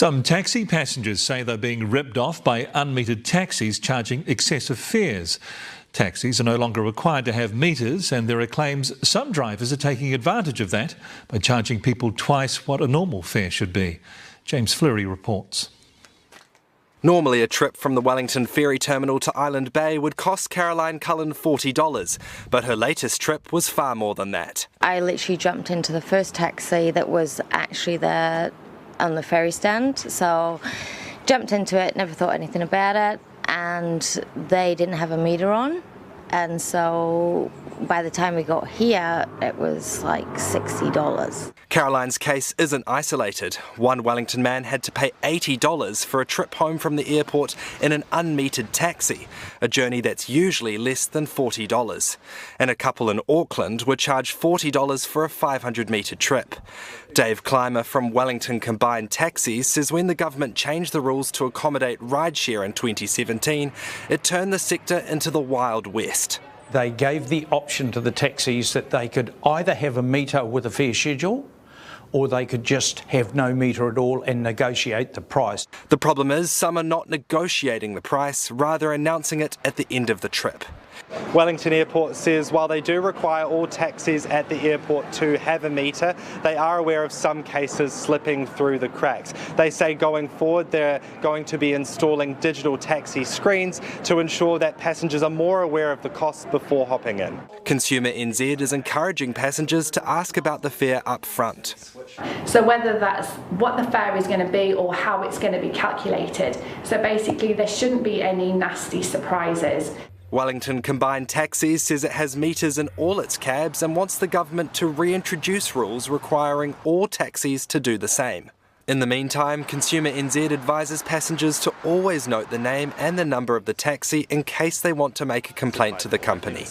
Some taxi passengers say they're being ripped off by unmetered taxis charging excessive fares. Taxis are no longer required to have meters, and there are claims some drivers are taking advantage of that by charging people twice what a normal fare should be. James Fleury reports. Normally a trip from the Wellington ferry terminal to Island Bay would cost Caroline Cullen $40, but her latest trip was far more than that. I literally jumped into the first taxi that was actually there on the ferry stand, so jumped into it, never thought anything about it, and they didn't have a meter on, and so by the time we got here it was like $60. Caroline's case isn't isolated. One Wellington man had to pay $80 for a trip home from the airport in an unmetered taxi, a journey that's usually less than $40. And a couple in Auckland were charged $40 for a 500-metre trip. Dave Clymer from Wellington Combined Taxis says when the government changed the rules to accommodate rideshare in 2017, it turned the sector into the Wild West. They gave the option to the taxis that they could either have a meter with a fare schedule, or they could just have no meter at all and negotiate the price. The problem is some are not negotiating the price, rather announcing it at the end of the trip. Wellington Airport says while they do require all taxis at the airport to have a meter, they are aware of some cases slipping through the cracks. They say going forward they're going to be installing digital taxi screens to ensure that passengers are more aware of the costs before hopping in. Consumer NZ is encouraging passengers to ask about the fare up front. So whether that's what the fare is going to be or how it's going to be calculated. So basically there shouldn't be any nasty surprises. Wellington Combined Taxis says it has meters in all its cabs and wants the government to reintroduce rules requiring all taxis to do the same. In the meantime, Consumer NZ advises passengers to always note the name and the number of the taxi in case they want to make a complaint to the company.